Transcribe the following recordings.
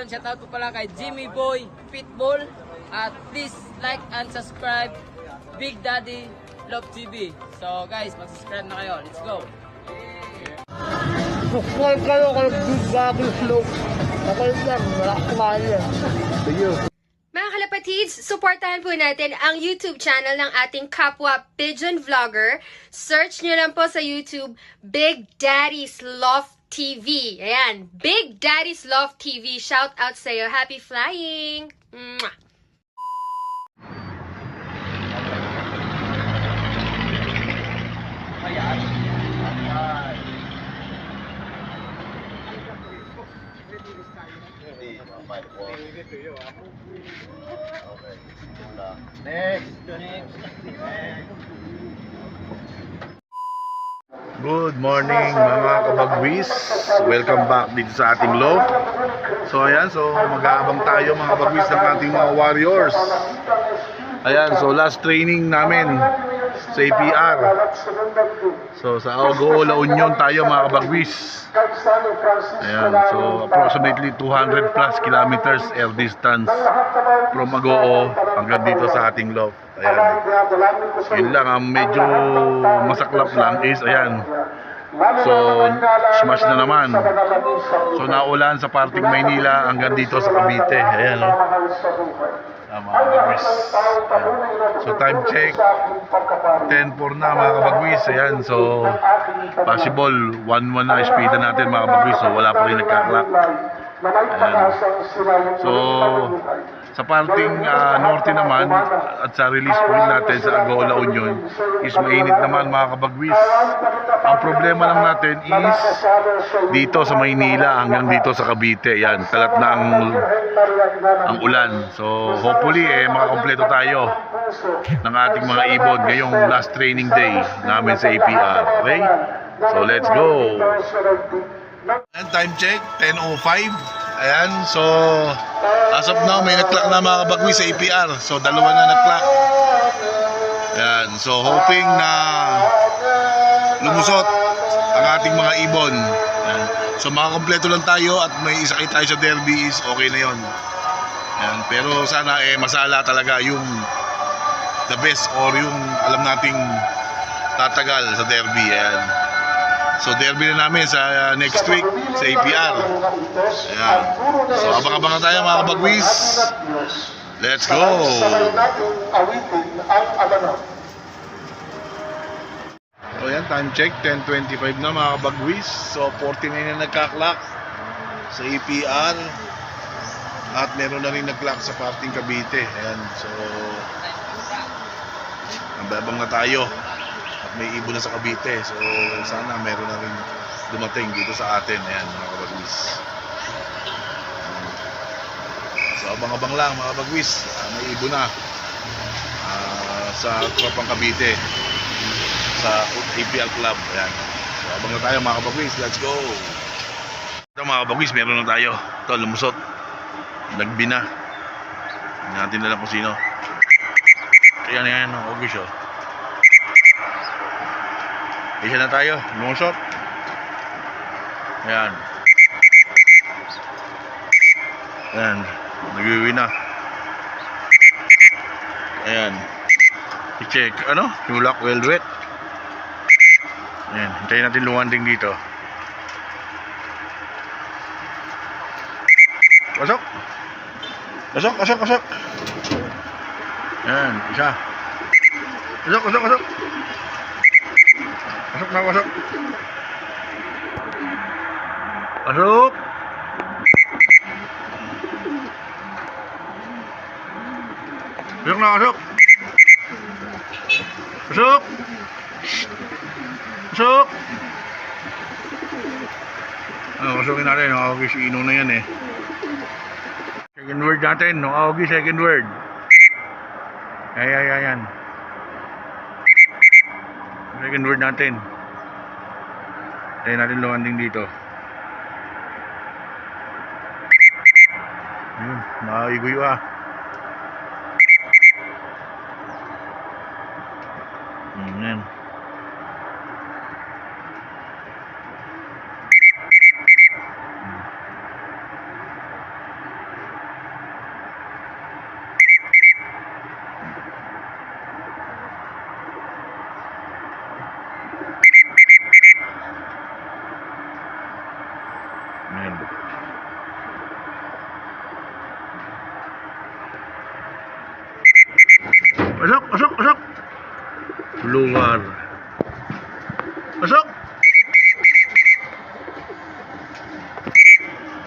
yun, shoutout po pala kay Jimmy Boy Pitbull. At please like and subscribe Big Daddy Love TV. So guys, mag-subscribe na kayo. Let's go! Subscribe kayo kay Big Daddy Love. Okay lang, wala kumain. Sige. Mga kalapatids, supportahan po natin ang YouTube channel ng ating kapwa Pigeon Vlogger. Search nyo lang po sa YouTube, Big Daddy's Love TV. Ayan, Big Daddy's Love TV. Shout out sa'yo. Happy flying! Mwah! Good morning mga kabagwis. Welcome back dito sa ating loft. So ayan, so mag-aabang tayo mga kabagwis ng ating mga warriors. Ayan, so last training namin sa APR. So sa Agoo, La Union tayo mga kabagwis. Ayan, so approximately 200 plus kilometers air distance from Agoo hanggang dito sa ating loft. Ayan. Yun lang, ang medyo masaklap lang is ayan. So smash na naman. So naulan sa parting Maynila hanggang dito sa Cavite. Ayan, no? Mga kabagwis. So time check 10:04 na mga kabagwis. Ayan, so possible 1-1 na speed natin mga kabagwis. So wala pa rin nagka-clock. Ayan. So sa parting norte naman at sa release point natin sa Agoo, La Union is mainit naman mga kabagwis. Ang problema lang natin is dito sa Maynila hanggang dito sa Cavite. Yan, kalat na ang ulan. So hopefully makakompleto tayo ng ating mga ibon ngayong last training day namin sa APR. Okay? So let's go. And time check 10:05. Ayan, so as of now may nag-clock na mga kabagwis sa APR. So dalawa na nag-clock. Ayan, so hoping na lumusot ang ating mga ibon. Ayan. So makakompleto lang tayo at may isakay tayo sa derby is okay na yon. Ayan, pero sana masala talaga yung the best or yung alam nating tatagal sa derby. Ayan. So derby na namin sa next week sa APR. Ayan. So abang-abang na tayo mga kabagwis. Let's go. So ayan, time check 10:25 na mga kabagwis. So 49 na nagka-clock sa APR. At meron na rin nag-clock sa parting Cavite. Ayan, so abang na tayo. At may ibon na sa Cavite. So sana meron na rin dumating dito sa atin. Ayan mga kabagwis. So abang-abang lang mga kabagwis. May ibon na sa tropang Cavite sa APL Club. Ayan. So abang na tayo mga kabagwis. Let's go. Ito mga kabagwis, meron na tayo. Ito lumusot. Nagbina. Hindi natin alam kung sino. Ayan yan. August oh. Isa na tayo, lumusot. Ayan. Ayan, nagwiwi na. Ayan. I-check, ano? Tulak, well wet. Ayan, hintayin natin lumanding dito. Pasok! Pasok, pasok, pasok! Ayan, isa. Pasok, pasok, pasok! Pasok na, pasok. Pasok. Pasok na, pasok. Pasok. Pasok. Pasukin natin. Nakawagi si Ino na yan eh. Second word natin. Nakawagi second word. Ayan. Second word natin. Tayo natin lumanding dito. Ayun, nakaigoy ah. Ayan. Pasok, pasok, pasok. Lugar. Pasok.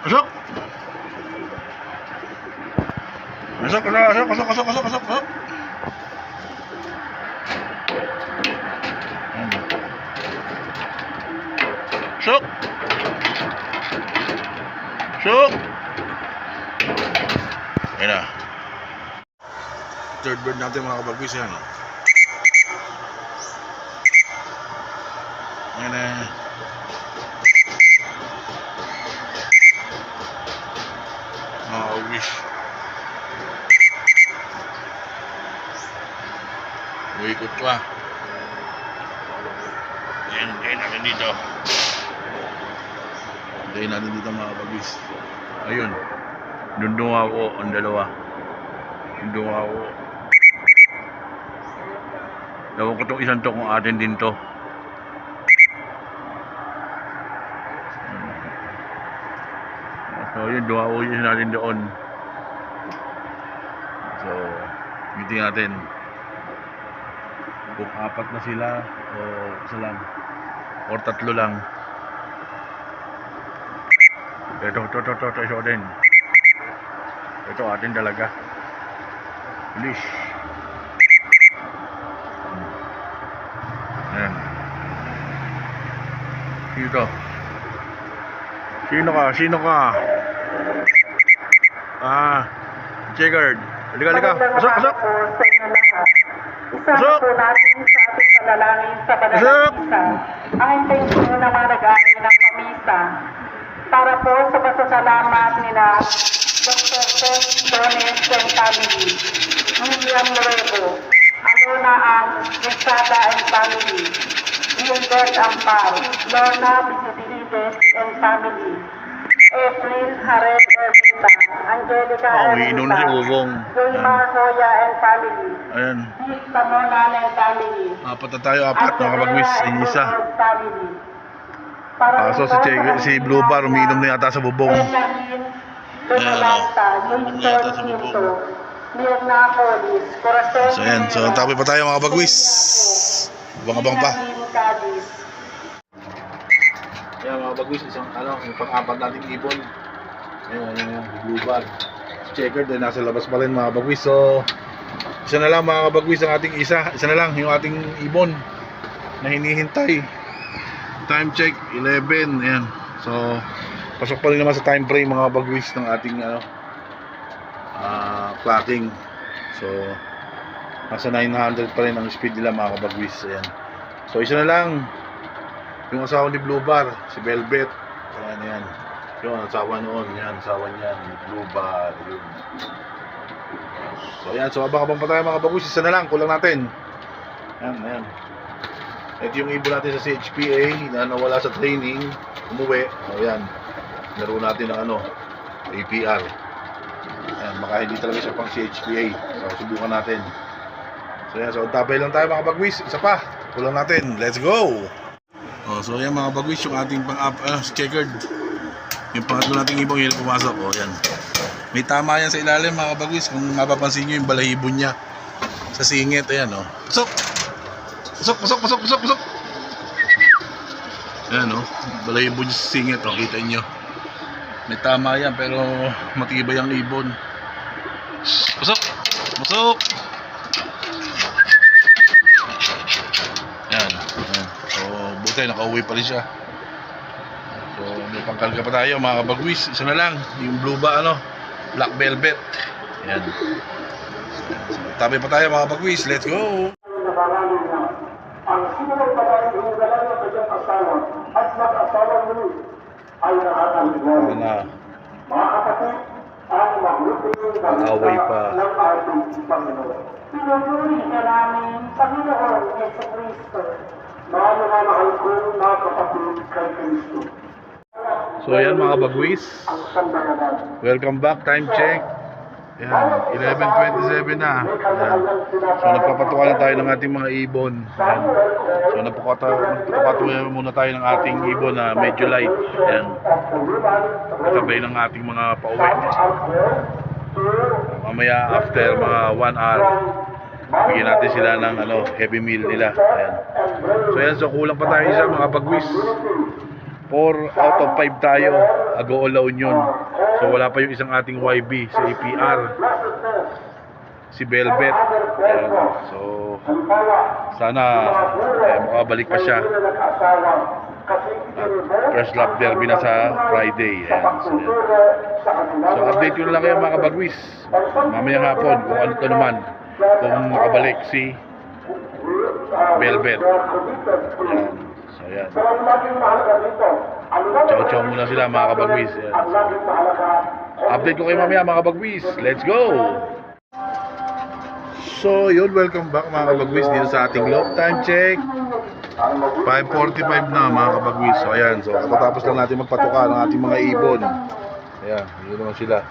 Pasok. Pasok, pasok, pasok, pasok, pasok, pasok, pasok. Pasok. Pasok. Ayan na. Third bird natin mga kabagwis yan. Ayan na. Mga kabagwis. Uikot ko ah. Ayan natin dito. Ayan natin dito mga kabagwis. Ayun. Dundong ako ang dalawa. Dundong ako. Ewan ko itong isang to kung atin din to. So yun, dumawo yun natin doon. So, meeting natin. Kung apat na sila o isa lang. O tatlo lang. Ito isa din. Ito atin talaga. Bilis. Ayan. Sino? Sino ka? Checkered. Halika. Pasok. Isa po natin sa ating panalangin sa banal na misa. Ang intensyon na maragani ng pamisa para po sa pasasalamat nila Dr. Dones and family, William Nuevo, Alona Ang Nesada and family, Gilbert Ampar, Lorna Visitides and family, April Jared Ervita, Angelica umiinom na si Ubong. Joymar Hoya and family, Ayan. Nick Tamonan and family, Apat na tayo, mga kabagwis. Isa. Para So si Blue Bar umiinom na yata sa bubong. So ayan, so tabi pa tayo mga kabagwis. Abang-abang pa. Ayan mga kabagwis, isang yung pang-apat nating ibon. Ayan, Blue Bar. Checker din, nasa labas pa rin mga kabagwis. So isa na lang mga kabagwis ang ating isa na lang yung ating ibon na hinihintay. Time check 11. Ayan. So pasok pa rin naman sa time frame mga kabagwis ng ating clocking. So nasa 900 pa rin ang speed nila mga kabagwis. Ayan. So isa na lang yung asawa ni Blue Bar, si Velvet. Ayan. Yung asawa noon, yan, asawa niyan, Blue Bar, yun. So ayan, so abang-abang pa tayo mga kabagwis. Isa na lang, kulang natin. Ayan. Ito yung ibon natin sa CHPA na nawala sa training, umuwi. O yan, laro natin ng APR. Ayan, baka hindi talaga siya pang CHPA. So subukan natin. So yan, so tapay lang tayo mga kabagwis. Isa pa, kulang natin. Let's go! So yan mga kabagwis, yung ating checkered. Yung pangatlo nating ibong yun pumasok. O yan. May tama yan sa ilalim mga kabagwis. Kung mapapansin nyo yung balahibo niya sa singit. Ayan o. Pasok! Pasok! Ayan o. Balahibo niya sa singit o. Kita nyo. May tama yan pero matibay ang ibon. Pasok! Ayan. So buti nakauwi pa rin siya. So may pangkarga pa tayo mga kabagwis. Isa na lang. Yung blue ba Black Velvet. Ayan. So tabi pa tayo mga kabagwis. Let's go! Ang sinunod pa tayo yung galang ng kanyang asawa at mag-asawang muli ay nakakalimutan. Mga kapatid, ang maglutin ng Away pa. ng ating Panginoon. Pinupuri ka namin, Panginoon Yesu Cristo, na mahal ko na kapatid kay Cristo. So ayan mga kabagwis. Ang sandalan. Welcome back, time check. Ayan, 11:27 na. Ayan. So nagpapatuka na tayo ng ating mga ibon. Ayan. So nagpapatuka muna tayo ng ating ibon na medyo light. Ayan. Kasabay ng ating mga pauwi. Mamaya after mga 1 hour bigyan natin sila ng heavy meal nila. Ayan. So ayan, so kulang pa tayo isa mga bagwis. 4 out of 5 tayo, Agoo La Union. So wala pa yung isang ating YB sa APR, si Velvet. Ayan. So sana makabalik pa siya. At first lap derby na sa Friday. Ayan. So update ko na lang kayo mga kabagwis mamayang hapon kung ano to naman, kung makabalik si Velvet. Ayan. So ayan, chow chow muna sila mga kabagwis. Ayan. So, update ko kayo mamaya mga kabagwis. Let's go! So yun, welcome back mga kabagwis dito sa ating love time check. 5:45 na mga kabagwis. So ayan, so katatapos lang natin magpatuka ng ating mga ibon. Ayan, yun naman sila.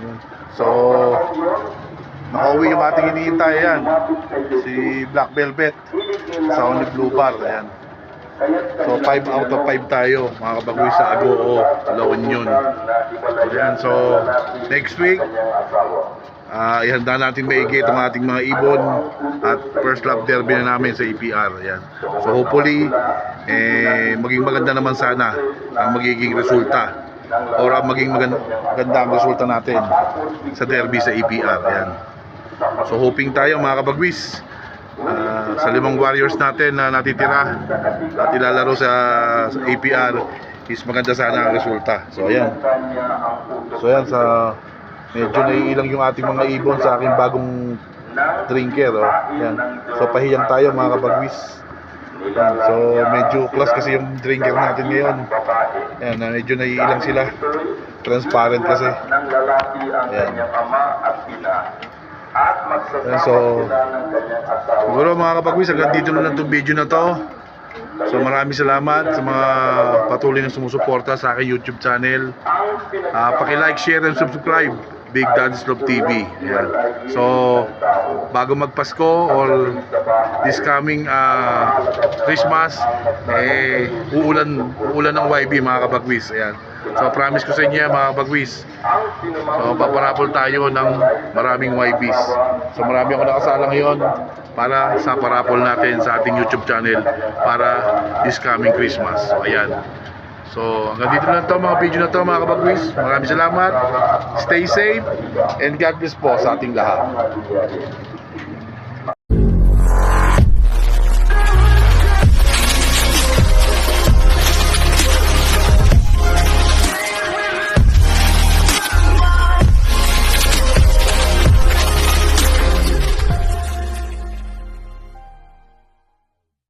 Ayan. So nakauwi yung ating iniintay. Ayan, si Black Velvet sa Only Blue Bar. Ayan. So 5 out of 5 tayo mga kabagwis sa Agoo La Union. Ayan, so next week ihanda natin maigi itong ating mga ibon at first lap derby na namin sa APR. Ayan. So hopefully maging maganda naman sana ang magiging resulta, or ang maging maganda ang resulta natin sa derby sa APR. Ayan. So hoping tayo mga kabagwis sa 5 warriors natin na natitira at ilalaro sa APR is maganda sana ang resulta. So ayan. So ayan, sa medyo naiilang yung ating mga ibon sa aking bagong drinker. Oh. Yan. So pahiyang tayo mga kabagwis. Yan. So medyo class kasi yung drinker natin ngayon. Yan, medyo naiilang sila. Transparent kasi. Yan. Yan, so siguro mga kabagwis, hanggang dito na lang itong video na to. So maraming salamat sa mga patuloy na sumusuporta sa aking YouTube channel. Paki-like, share, and subscribe Big Daddy's Love TV. Ayan. So bago magpasko or this coming Christmas, uulan ng YB mga kabagwis. Ayan. So promise ko sa inyo mga kabagwis, so paparapol tayo ng maraming YBs. So marami ako nakasala ngayon para sa parapol natin sa ating YouTube channel para this coming Christmas. So ayan. So hanggang dito lang to mga video na to mga kabagwis. Maraming salamat. Stay safe and God bless po sa ating lahat.